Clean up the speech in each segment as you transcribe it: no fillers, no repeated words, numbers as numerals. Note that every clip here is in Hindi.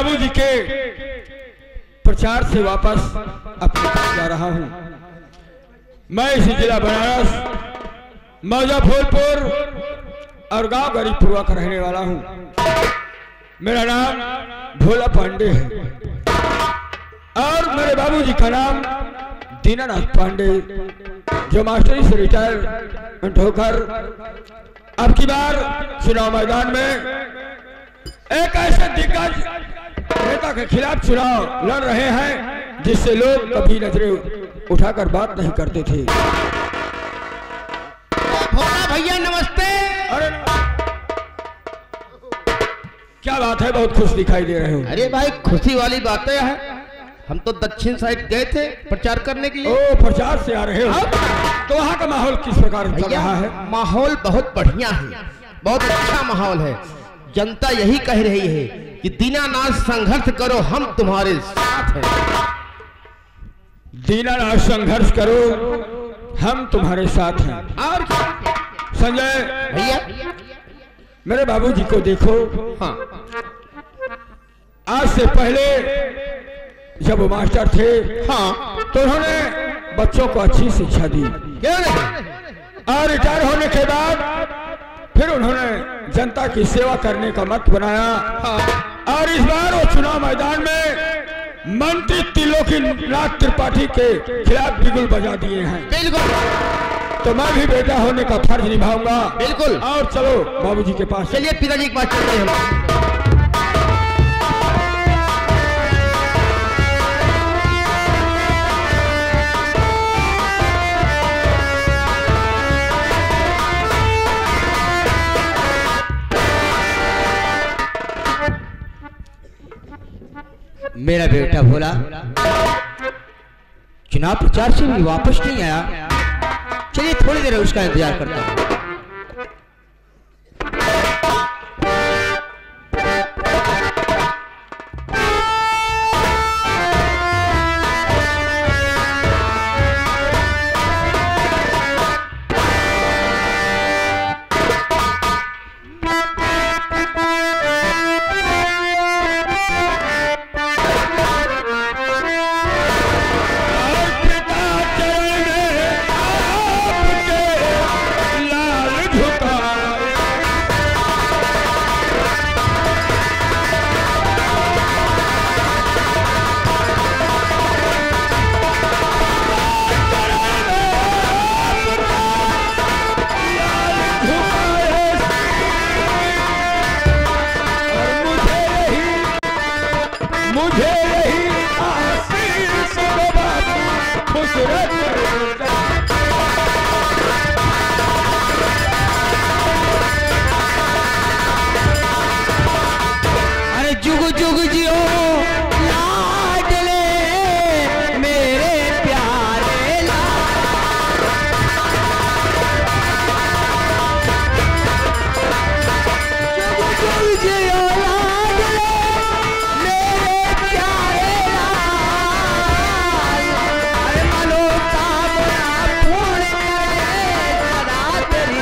बाबूजी के प्रचार से वापस अपने घर जा रहा हूं। मैं इसी जिला बनारस मौजा फूलपुर और गांव गरीबपुरा का रहने वाला हूं। मेरा नाम भोला पांडे है और मेरे बाबूजी का नाम दीनानाथ पांडे, जो मास्टरी से रिटायरमेंट होकर अब की बार चुनाव मैदान में एक ऐसे दिग्गज नेता के खिलाफ चुनाव लड़ रहे हैं जिससे लोग कभी नजरें उठाकर बात नहीं करते थे। भोला भैया नमस्ते। अरे क्या बात है, बहुत खुश दिखाई दे रहे हो। अरे भाई खुशी वाली बातें हैं। हम तो दक्षिण साइड गए थे प्रचार करने के लिए। ओ, प्रचार से आ रहे हो तो वहाँ का माहौल किस प्रकार चल रहा है? माहौल बहुत बढ़िया है, बहुत अच्छा माहौल है। जनता यही कह रही है कि दीनानाथ संघर्ष करो, हम तुम्हारे साथ हैं। दीनानाथ संघर्ष करो, हम तुम्हारे साथ हैं। और संजय भैया मेरे बाबूजी को देखो। हाँ, आज से पहले जब वो मास्टर थे, हाँ, तो उन्होंने बच्चों को अच्छी शिक्षा दी। क्यों नहीं? और रिटायर होने के बाद फिर उन्होंने जनता की सेवा करने का मत बनाया। हाँ। और इस बार वो चुनाव मैदान में मंत्री त्रिलोकीनाथ त्रिपाठी के खिलाफ बिगुल बजा दिए हैं। बिल्कुल। तो मैं भी बेटा होने का फर्ज निभाऊंगा। बिल्कुल। और चलो बाबूजी के पास। चलिए पिताजी के पास चलते हैं हम। मेरा बेटा भोला चुनाव प्रचार से भी वापस नहीं आया। चलिए थोड़ी देर उसका इंतजार करता हूँ। अरे जुग जुग जियो लाडले मेरे प्यारे जुग जुग जियो लाडले मेरे प्यारे अरे मनो का बड़ा पूर्ण सदा तेरी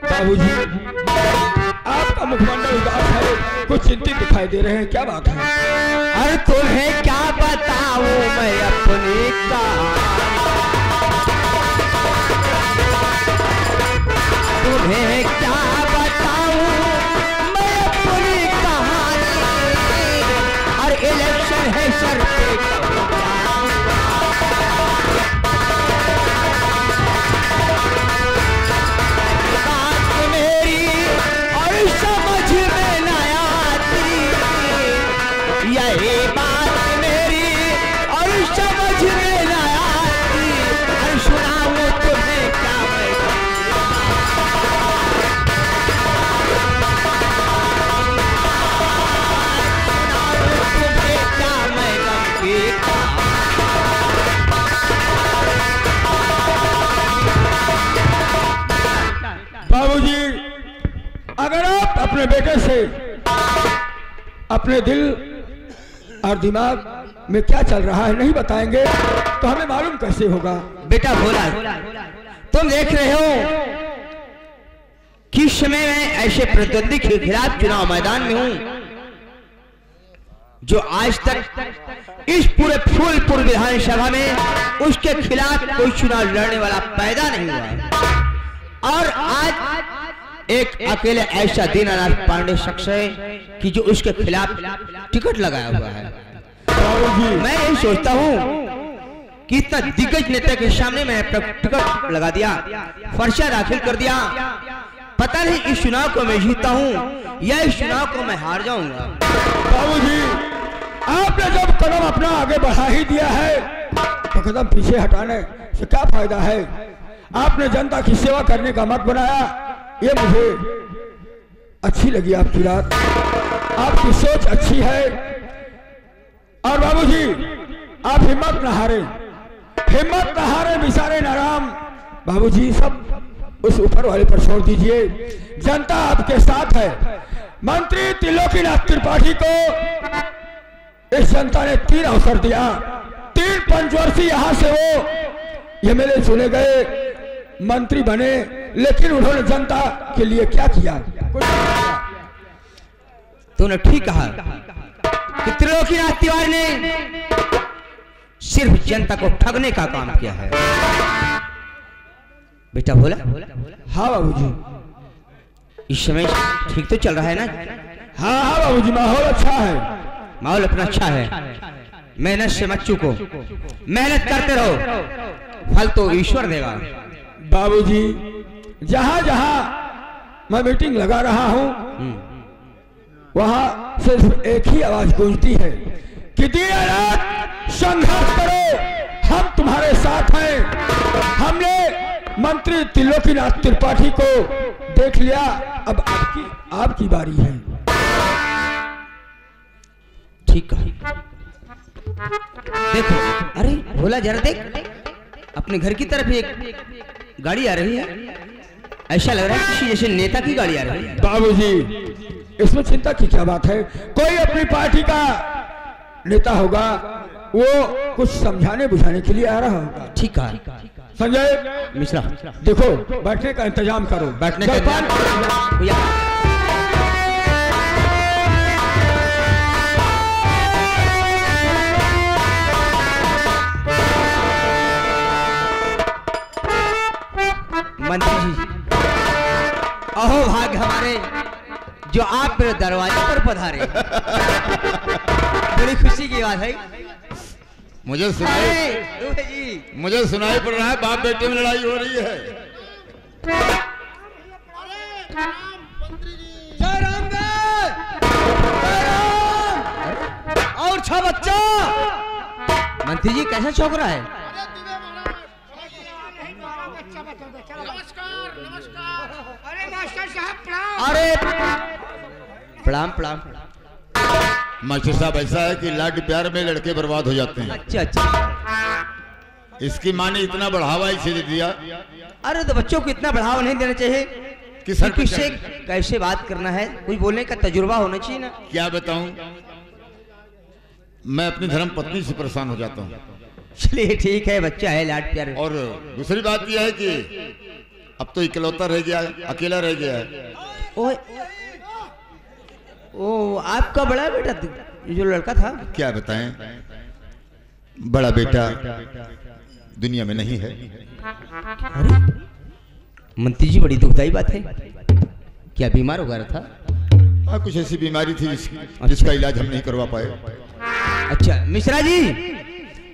बाबूजी आपका मुखमंडल उदास है। कुछ चिंतित दिखाई दे रहे हैं, क्या बात है? अरे तुम्हें क्या बताऊं मैं अपनी कहानी, तुम्हें क्या बताऊं मैं अपनी कहानी, और इलेक्शन है सर पे बात मेरी और समझ में न आती, यही बात मेरी और समझ में न आती, और सुनाऊं तुम्हें क्या मैं तुम्हें क्या मैं गम की बाबूजी, अगर आप अपने बेटे से अपने दिल और दिमाग में क्या चल रहा है नहीं बताएंगे तो हमें मालूम कैसे होगा? बेटा भोला, तुम देख रहे हो कि इस समय मैं ऐसे प्रतिद्वंदी के खिलाफ चुनाव मैदान में हूं जो आज तक इस पूरे फूलपुर विधानसभा में उसके खिलाफ कोई चुनाव लड़ने वाला पैदा नहीं हुआ है। और आज एक अकेले ऐसा दीनानाथ पांडे शख्स है कि जो उसके खिलाफ टिकट लगाया हुआ है। मैं यही सोचता हूं कि इतना दिग्गज नेता के सामने मैं अपना टिकट लगा दिया, पर्चा दाखिल कर दिया, पता नहीं इस चुनाव को मैं जीतता हूं या इस चुनाव को मैं हार जाऊंगा। बाबूजी, आपने जब कदम अपना आगे बढ़ा ही दिया है तो कदम पीछे हटाने से क्या फायदा है? आपने जनता की सेवा करने का मत बनाया, ये मुझे अच्छी लगी आपकी बात, आपकी सोच अच्छी है। और बाबूजी, आप हिम्मत न हारे, हिम्मत न हारे, बिचारे नाराम बाबूजी, सब उस ऊपर वाले पर छोड़ दीजिए। जनता आपके साथ है। मंत्री त्रिलोकीनाथ त्रिपाठी को इस जनता ने 3 अवसर दिया, 3 पंचवर्षीय यहां से वो एमएलए चुने गए, मंत्री बने, लेकिन उन्होंने जनता के लिए क्या किया? तूने ठीक कहा कि त्रिलोकीनाथ तिवारी ने सिर्फ जनता को ठगने का काम किया है। बेटा भोला, हाँ बाबूजी, इस समय ठीक तो चल रहा है ना? हाँ हाँ बाबूजी, माहौल अच्छा है, माहौल अपना अच्छा है। मेहनत से मत चूको, मेहनत करते रहो, फल तो ईश्वर देगा। बाबूजी, जहां जहां मैं मीटिंग लगा रहा हूं वहां सिर्फ एक ही आवाज गूंजती है कि दीनानाथ संघर्ष करो, हम तुम्हारे साथ हैं। हमने मंत्री त्रिलोकीनाथ त्रिपाठी को देख लिया, अब आपकी बारी है। ठीक है, देखो, अरे भोला जरा देख, अपने घर की तरफ एक गाड़ी आ रही है, ऐसा लग रहा है किसी जैसे नेता की गाड़ी आ रही है। बाबूजी, इसमें चिंता की क्या बात है? कोई अपनी पार्टी का नेता होगा, वो कुछ समझाने बुझाने के लिए आ रहा होगा। ठीक है संजय मिश्रा, देखो बैठने का इंतजाम करो, बैठने का इंतजाम। मंत्री जी, अहो भाग्य हमारे जो आप मेरे दरवाजे पर पधारे, बड़ी खुशी की बात है। मुझे सुनाई पड़ रहा है बाप बेटे में लड़ाई हो रही है। जय राम और छह बच्चा। मंत्री जी कैसा चौक रहा है? अरे मास्टर साहब प्रणाम। अरे प्रणाम प्रणाम। मास्टर साहब, ऐसा है कि लाड प्यार में लड़के बर्बाद हो जाते हैं। अच्छा अच्छा, इसकी माँ ने इतना बढ़ावा इसे दे दिया। अरे तो बच्चों को इतना बढ़ावा नहीं देना चाहिए कि सर किससे कैसे बात करना है, कुछ बोलने का तजुर्बा होना चाहिए ना। क्या बताऊं, मैं अपनी धर्म पत्नी से परेशान हो जाता हूँ। चलिए ठीक है, बच्चा है, लाड प्यार। और दूसरी बात यह है कि अब तो इकलौता रह गया, अकेला रह गया है। ओए ओ आपका बड़ा बेटा जो लड़का था? क्या बताएं, बड़ा बेटा दुनिया में नहीं है। अरे मंत्री जी, बड़ी दुखदाई बात है। क्या बीमार वगैरह था? हाँ, कुछ ऐसी बीमारी थी जिसका इलाज हम नहीं करवा पाए। अच्छा मिश्रा जी,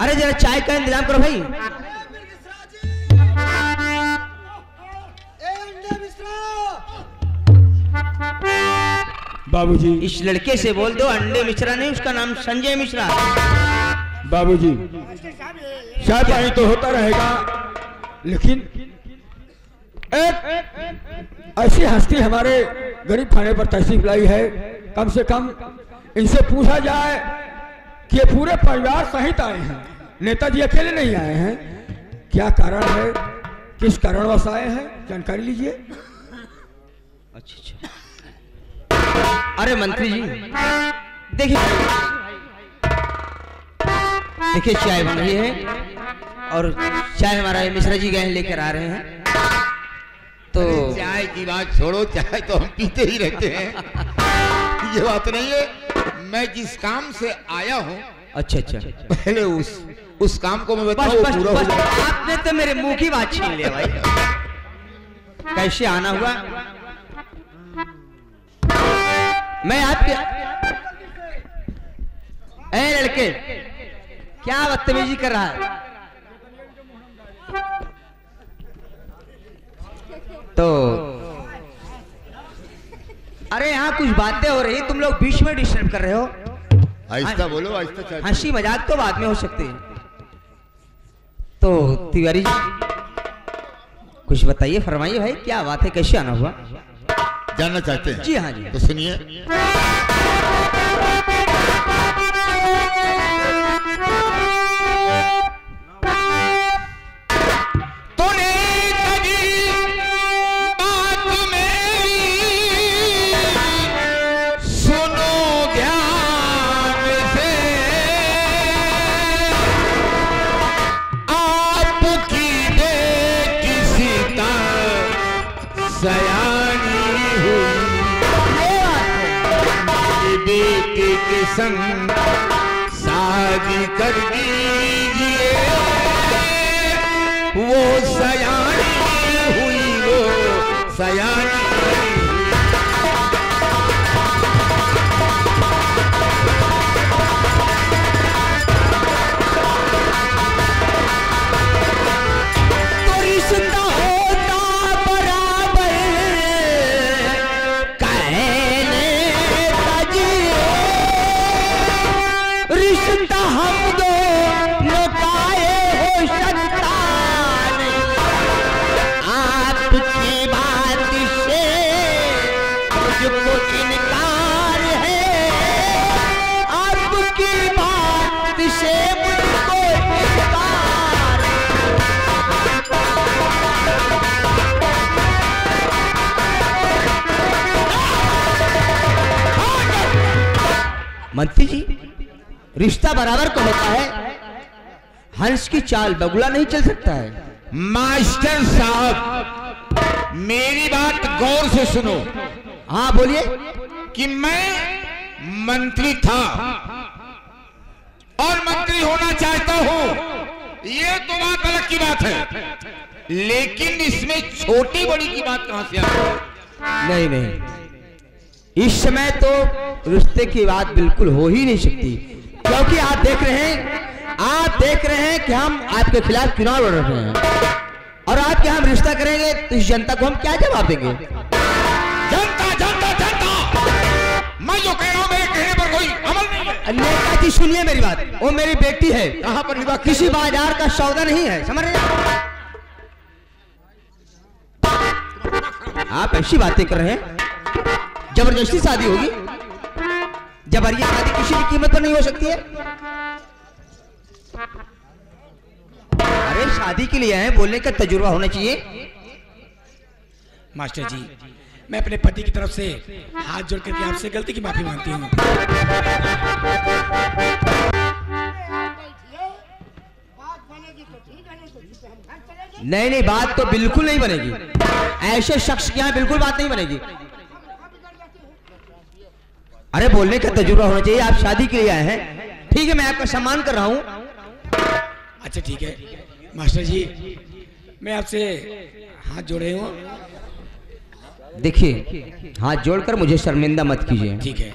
अरे जरा चाय का इंतजाम करो भाई। बाबूजी, इस लड़के से बोल दो अंडे मिश्रा नहीं, उसका नाम संजय मिश्रा। बाबूजी, चाय पानी तो होता रहेगा, लेकिन एक ऐसी हस्ती हमारे गरीब खाने पर तशरीफ लाई है, कम से कम इनसे पूछा जाए कि ये पूरे परिवार सहित आए हैं, नेताजी अकेले नहीं आए हैं, क्या कारण है, किस कारणवश आए हैं, जानकारी लीजिए। अच्छा, अरे मंत्री जी देखिए देखिए, चाय बन रही है और चाय हमारा मिश्रा जी गए लेकर आ रहे हैं। तो चाय की बात छोड़ो, चाय तो हम पीते ही रहते हैं। ये बात नहीं है, मैं जिस काम से आया हूँ, अच्छा, पहले उस काम को मैं बस बताऊं, बस पूरा हो बस, जाए। आपने तो मेरे मुंह की बात छीन लिया भाई। कैसे आना हुआ? मैं आपके ए लड़के, क्या बदतमीजी कर रहा है? तो अरे यहाँ कुछ बातें हो रही, तुम लोग बीच में डिस्टर्ब कर रहे हो। आहिस्ता बोलो, आहिस्ता चाय। हंसी मजाक तो बाद में हो सकती है। तो तिवारी जी कुछ बताइए, फरमाइए भाई, क्या बात है, कैसे आना हुआ? जानना चाहते हैं? जी हाँ जी। तो सुनिए। संग शादी कर दीजिए, वो सयानी हुई, वो सयानी। तो रिश्ता होता बराबर कहने रिश्ता हम दोनों का हो सकता नहीं। आपकी बात से मुझको इनकार है, आपकी बात से मुझको इनकार है। मंत्री जी, रिश्ता बराबर को होता है, हंस की चाल बगुला नहीं चल सकता है। मास्टर साहब, मेरी बात गौर से सुनो। हाँ बोलिए। कि मैं मंत्री था और मंत्री होना चाहता हूं, ये तो बात अलग की बात है, लेकिन इसमें छोटी बड़ी की बात कहां से आ गई? नहीं नहीं, इस समय तो रिश्ते की बात बिल्कुल हो ही नहीं सकती, क्योंकि आप देख रहे हैं कि हम आपके खिलाफ चुनाव लड़ रहे हैं, और आपके हम रिश्ता करेंगे तो इस जनता को हम क्या जवाब देंगे? जनता जनता जनता, मैं जो कह रहा हूं मेरे कहने पर कोई अमल नहीं है। नेता जी सुनिए मेरी बात, वो मेरी बेटी है, कहां पर निभा, किसी बाजार का सौदा नहीं है, समझ रहे हैं? आप ऐसी बातें कर रहे हैं, जबरदस्ती शादी होगी, जबरदस्ती शादी किसी भी कीमत पर नहीं हो सकती है। अरे शादी के लिए आए, बोलने का तजुर्बा होना चाहिए। मास्टर जी, मैं अपने पति की तरफ से हाथ जोड़ करके आपसे गलती की माफी मांगती हूँ। नहीं नहीं, बात तो बिल्कुल नहीं बनेगी, ऐसे शख्स के यहाँ बिल्कुल बात नहीं बनेगी। अरे बोलने का तजुर्बा होना चाहिए। आप शादी के लिए आए हैं, ठीक है, मैं आपका सम्मान कर रहा हूँ। अच्छा ठीक है मास्टर जी, मैं आपसे हाथ जोड़े हूँ। देखिए, हाथ जोड़कर मुझे शर्मिंदा मत कीजिए। ठीक है,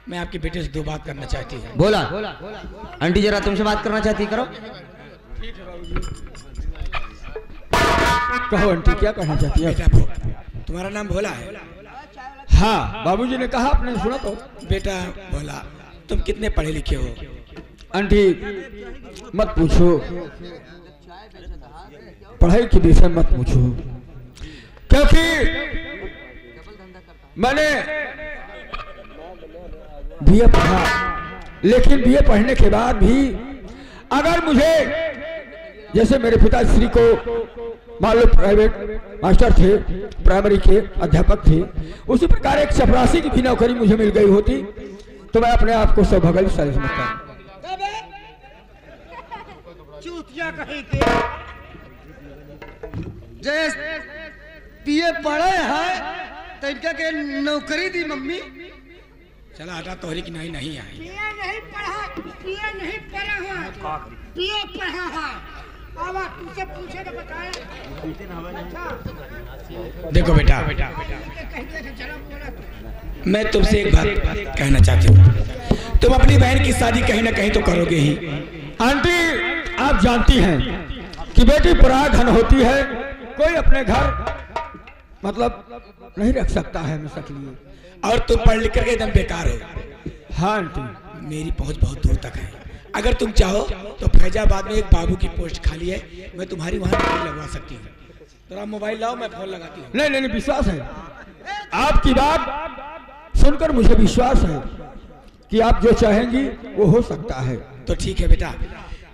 मैं आपके बेटे से 2 बात करना चाहती हूँ। बोला आंटी, जरा तुमसे बात करना चाहती, करो। कहो आंटी, क्या कहना चाहती है? बेटा तुम्हारा नाम भोला है? हाँ, बाबूजी ने कहा, आपने सुना तो। बेटा भोला, तुम कितने पढ़े लिखे हो? आंटी मत पूछो, पढ़ाई के विषय मत पूछो, क्योंकि मैंने बीए पढ़ा, लेकिन बीए पढ़ने के बाद भी अगर मुझे, जैसे मेरे पिताश्री को मान लो प्राइवेट मास्टर थे, प्राइमरी के अध्यापक थे, उसी प्रकार एक चपरासी की भी नौकरी मुझे मिल गई होती तो मैं अपने आप को सौभाग्यशाली समझता। चूतिया कहीं के जैसे बीए पढ़े है तो इनका के नौकरी दी मम्मी। चला हटा, तोहरी की नहीं नहीं आई। बीए नहीं पढ़ा, बीए नहीं पढ़ा है, बीए पढ़ा है। अब आप तुझसे पूछे तो बताए। देखो बेटा, मैं तुमसे एक बात कहना चाहती हूँ। तुम अपनी बहन की शादी कहीं ना कहीं तो करोगे ही। आंटी आप जानती हैं कि बेटी पराया धन होती है, कोई अपने घर मतलब नहीं रख सकता है हमेशा के लिए। और तुम पढ़ लिख करके एकदम बेकार हो। हाँ आंटी, मेरी पहुंच बहुत दूर तक है। अगर तुम चाहो तो फैजाबाद में एक बाबू की पोस्ट खाली है, मैं तुम्हारी वहां नौकरी लगवा सकती हूँ। तो आप मोबाइल लाओ, मैं फोन लगाती हूँ। नहीं नहीं, विश्वास है आपकी बात सुनकर, मुझे विश्वास है कि आप जो चाहेंगी वो हो सकता है। तो ठीक है बेटा,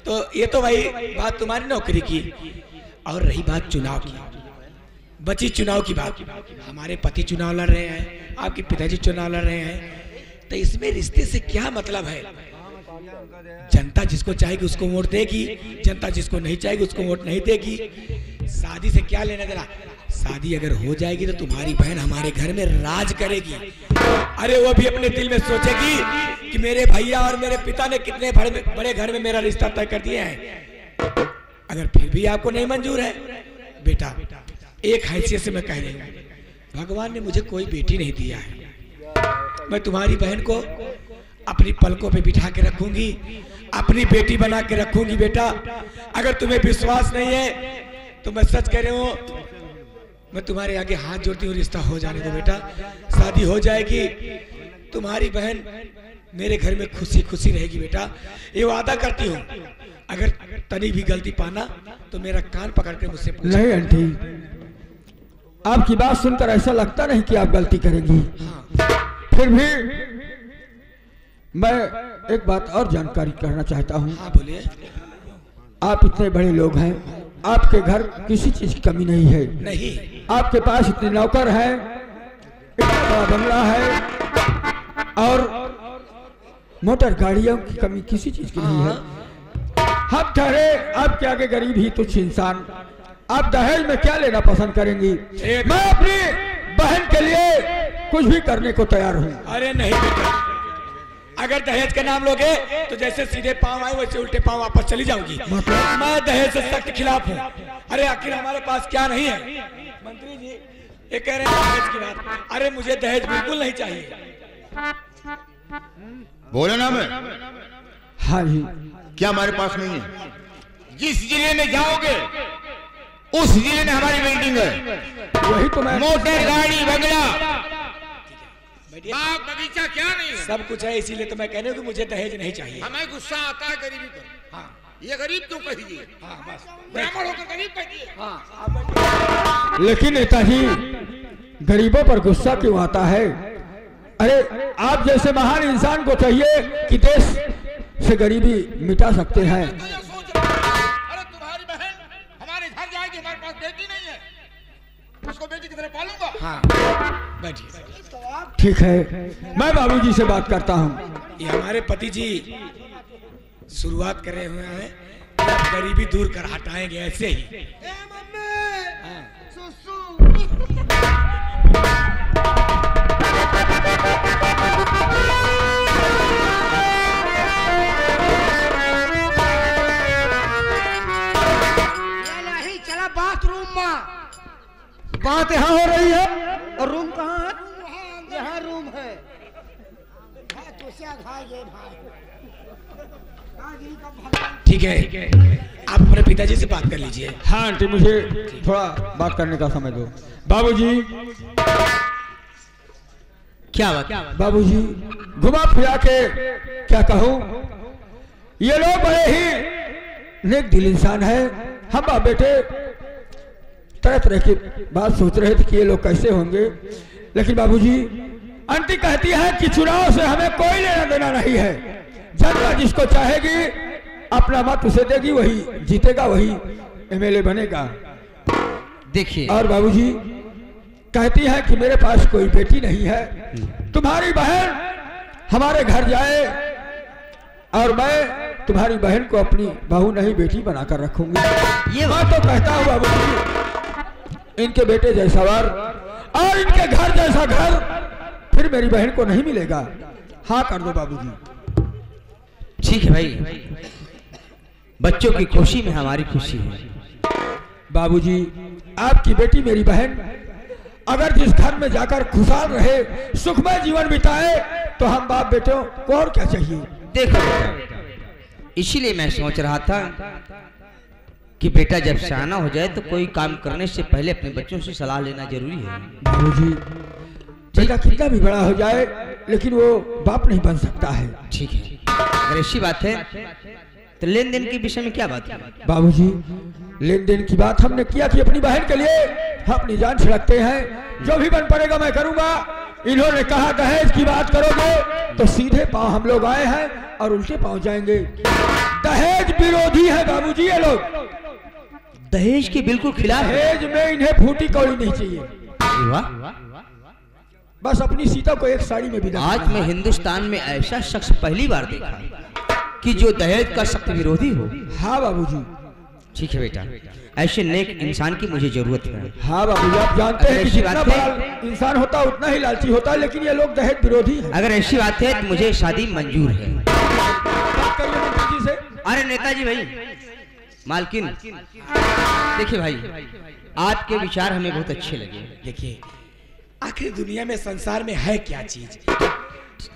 तो ये तो भाई बात तुम्हारी नौकरी की। और रही बात चुनाव की, बची चुनाव की बात। हमारे पति चुनाव लड़ रहे हैं, आपके पिताजी चुनाव लड़ रहे हैं, तो इसमें रिश्ते से क्या मतलब है? जनता जिसको चाहेगी उसको वोट देगी, जनता जिसको नहीं चाहेगी उसको वोट नहीं देगी। शादी से क्या लेना देना? शादी अगर हो जाएगी तो तुम्हारी बहन हमारे घर में राज करेगी। अरे वो भी अपने दिल में सोचेगी कि मेरे भैया और मेरे पिता ने कितने बड़े घर में मेरा रिश्ता तय कर दिया है। अगर फिर भी आपको नहीं मंजूर है बेटा, एक हैसियत से मैं कह रही हूँ, भगवान ने मुझे कोई बेटी नहीं दिया है। मैं तुम्हारी बहन को अपनी पलकों पे बिठा के रखूंगी, अपनी बेटी बना के रखूंगी। बेटा अगर तुम्हें विश्वास नहीं है तो मैं सच कह रही हूँ, मैं तुम्हारे आगे हाथ जोड़ती हूँ, रिश्ता हो जाने दो बेटा। शादी हो जाएगी, तुम्हारी बहन मेरे घर में खुशी खुशी रहेगी बेटा। ये वादा करती हूँ, अगर तनी भी गलती पाना तो मेरा कान पकड़ के मुझसे पूछना। नहीं आंटी, आपकी बात सुनकर ऐसा लगता नहीं कि आप गलती करेंगी। फिर भी मैं एक बात और जानकारी करना चाहता हूँ। हाँ बोलिए। आप इतने बड़े लोग हैं, आपके घर किसी चीज की कमी नहीं है। नहीं, आपके पास इतने नौकर हैं, इतना बड़ा बंगला है और मोटर गाड़ियों की कमी किसी चीज की नहीं है। हम ठहरे आपके आगे गरीब ही तुच्छ इंसान, आप दहेज में क्या लेना पसंद करेंगी? मैं अपनी बहन के लिए कुछ भी करने को तैयार हूँ। अरे नहीं बेटा, अगर दहेज का नाम लोगे तो जैसे सीधे पांव आए वैसे उल्टे पांव वापस चली जाऊंगी। मैं दहेज से सख्त खिलाफ हूँ। अरे आखिर हमारे पास क्या नहीं है? मंत्री जी ये कह रहे हैं दहेज की बात। अरे मुझे दहेज बिल्कुल नहीं चाहिए। बोले ना मैं, हाँ जी, क्या हमारे पास नहीं है? जिस जिले में जाओगे उस जिले में हमारी बिल्डिंग है, वही तो मैं, मोटर गाड़ी बंगला बाग बगीचा क्या नहीं है? सब कुछ है, इसीलिए तो मैं कह रही हूँ कि मुझे दहेज नहीं चाहिए। हमें गुस्सा आता है गरीबी पर। हाँ ये गरीब क्यों कहिए? हाँ बस, ब्राह्मण होकर गरीब कहिए। हाँ आप लेकिन नेताजी गरीबों पर गुस्सा क्यों आता है? अरे आप जैसे महान इंसान को चाहिए कि देश से गरीबी मिटा सकते हैं। तो ये सोच रहे हैं, अरे तुम्हारी बहन हमारे घर जाएगी, हमारे पास बेटी नहीं है, उसको बेटी की तरह पालूंगा। हाँ बैठिए। ठीक है, मैं बाबूजी से बात करता हूँ। ये हमारे पति जी शुरुआत कर रहे हुए हैं, गरीबी दूर कर हटाएंगे ऐसे ही। बात यहाँ हो रही है और रूम कहाँ है? यहाँ रूम है। ठीक है, आप अपने पिताजी से बात कर लीजिए। हाँ आंटी, मुझे थोड़ा बात करने का समय दो। बाबूजी, क्या बात? बाबूजी घुमा फिरा के क्या कहूँ, ये लोग बड़े ही नेक दिल इंसान है। हम बाप बेटे तरह तरह की बात सोच रहे थे कि ये लोग कैसे होंगे, लेकिन बाबूजी आंटी कहती है कि चुनाव से हमें कोई लेना देना नहीं है। जनता जिसको चाहेगी अपना मत उसे देगी, वही जीतेगा, वही एमएलए बनेगा। देखिए, और बाबूजी कहती है कि मेरे पास कोई बेटी नहीं है, तुम्हारी बहन हमारे घर जाए और मैं तुम्हारी बहन को अपनी बहू नहीं बेटी बनाकर रखूंगी। ये बात तो कहता हूँ बाबूजी, इनके बेटे जैसा वर और इनके घर जैसा घर फिर मेरी बहन को नहीं मिलेगा। हाँ कर दो बाबूजी। ठीक है भाई, बच्चों की खुशी में हमारी खुशी है। बाबूजी आपकी बेटी मेरी बहन अगर जिस घर में जाकर खुशहाल रहे, सुखमय जीवन बिताए, तो हम बाप बेटों को और क्या चाहिए। देखो, इसीलिए मैं सोच रहा था कि बेटा जब सयाना हो जाए तो कोई काम करने से पहले अपने बच्चों से सलाह लेना जरूरी है। बाबूजी बेटा कितना भी बड़ा हो जाए लेकिन वो बाप नहीं बन सकता है। ठीक है, अगर ऐसी बात है तो लेन देन के विषय में क्या बात है? बाबूजी लेन देन की बात हमने किया कि अपनी बहन के लिए हम अपनी जान छिड़कते हैं, जो भी बन पड़ेगा मैं करूंगा। इन्होंने कहा दहेज की बात करोगे तो सीधे पांव हम लोग आए हैं और उल्टे पांव जाएंगे। दहेज विरोधी है बाबूजी ये लोग, दहेज के बिल्कुल खिलाफ है। दहेज में इन्हें फूटी कौड़ी नहीं चाहिए, बस अपनी सीता को एक साड़ी में विदा। आज मैं हिंदुस्तान में ऐसा शख्स पहली बार देखा कि जो दहेज का सख्त विरोधी हो। हाँ बाबूजी। ठीक है बेटा, ऐसे नेक इंसान की मुझे जरूरत है। हाँ बाबूजी, आप जानते हैं कि जितना बड़ा इंसान होता है उतना ही लालची होता है, लेकिन ये लोग दहेज विरोधी हैं। अगर ऐसी बात है तो मुझे शादी मंजूर है। बात करिए मंत्री जी से। अरे नेताजी भाई, मालकिन, देखिए भाई, आपके विचार हमें बहुत अच्छे लगे। देखिए, आखिर दुनिया में संसार में है क्या चीज,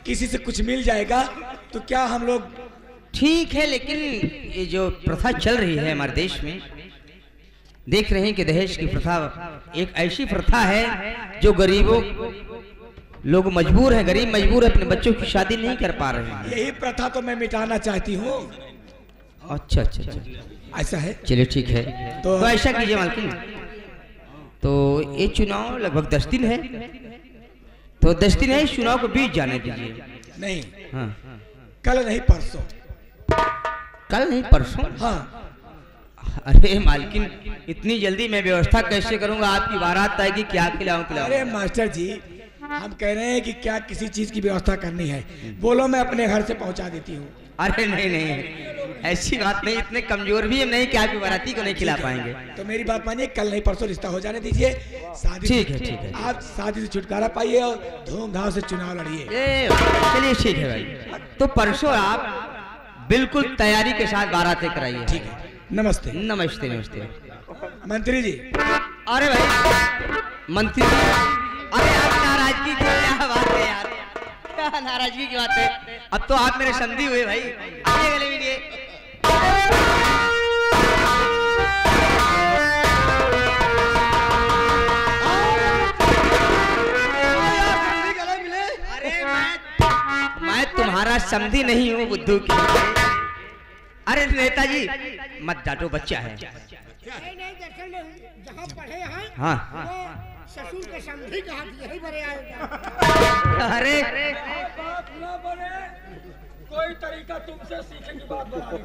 किसी से कुछ मिल जाएगा तो क्या हम लोग। ठीक है, लेकिन ये जो प्रथा चल रही है हमारे देश में, देख रहे हैं कि दहेज की प्रथा एक ऐसी प्रथा है जो गरीबों लोग मजबूर हैं, गरीब मजबूर है, अपने बच्चों की शादी नहीं कर पा रहे हैं। यही प्रथा तो मैं मिटाना चाहती हूँ। अच्छा अच्छा अच्छा, ऐसा है। चलिए ठीक है, तो ऐसा कीजिए मालकिन, तो ये चुनाव लगभग 10 दिन है, तो 10 दिन है, इस चुनाव को बीत जाने दीजिए। नहीं, हाँ, कल नहीं परसों। कल नहीं परसों? हाँ। अरे मालकिन, इतनी जल्दी मैं व्यवस्था कैसे करूंगा? आपकी बारात आएगी, क्या खिलाऊं? अरे मास्टर जी, हम कह रहे हैं कि क्या किसी चीज की व्यवस्था करनी है, बोलो मैं अपने घर से पहुंचा देती हूँ। अरे नहीं नहीं, ऐसी बात नहीं, इतने कमजोर भी हम नहीं कि आपकी बाराती को नहीं खिला पाएंगे। तो मेरी बात मानिए, कल नहीं परसों रिश्ता हो जाने दीजिए। शादी ठीक है, ठीक है, आप शादी से छुटकारा पाइए और धूमधाम से चुनाव लड़िए। चलिए ठीक है भाई, तो परसों आप बिल्कुल तैयारी के साथ बारातें कराइए। ठीक है, नमस्ते। नमस्ते नमस्ते। मंत्री जी। अरे भाई मंत्री जी, अरे आप नाराजगी की क्या बात है यार, क्या नाराजगी की बात है? अब तो आप मेरे समधी हुए भाई, आइए गले मिलिए। अरे मैं तुम्हारा समधी नहीं हूँ बुद्धू की। अरे नेताजी मत डांटो, बच्चा है। नहीं, दरअसल जहाँ पढ़े हैं, हाँ, ससुर के समधी कहा यही बड़े आएगा। अरे कोई तरीका तुमसे सीखने की बात बताओ।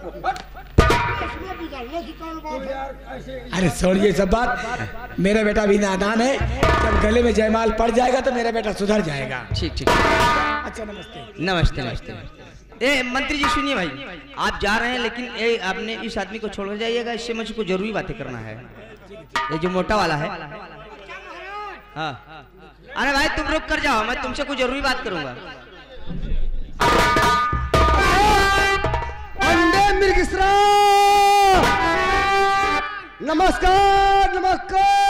इसमें बिगड़ने की कौन बात है? अरे छोड़िए सब बात, मेरा बेटा भी नादान है, जब गले में जयमाल पड़ जाएगा तो मेरा बेटा सुधर जाएगा। ठीक ठीक। अच्छा नमस्ते। नमस्ते नमस्ते। ए मंत्री जी सुनिए भाई, आप जा रहे हैं लेकिन आपने इस आदमी को छोड़ जाइएगा, इससे मुझको जरूरी बातें करना है। ये जो मोटा वाला है। हाँ, अरे भाई तुम रुक कर जाओ, मैं तुमसे कुछ जरूरी बात करूंगा। अंडे मिर्गिस्रा, नमस्कार नमस्कार।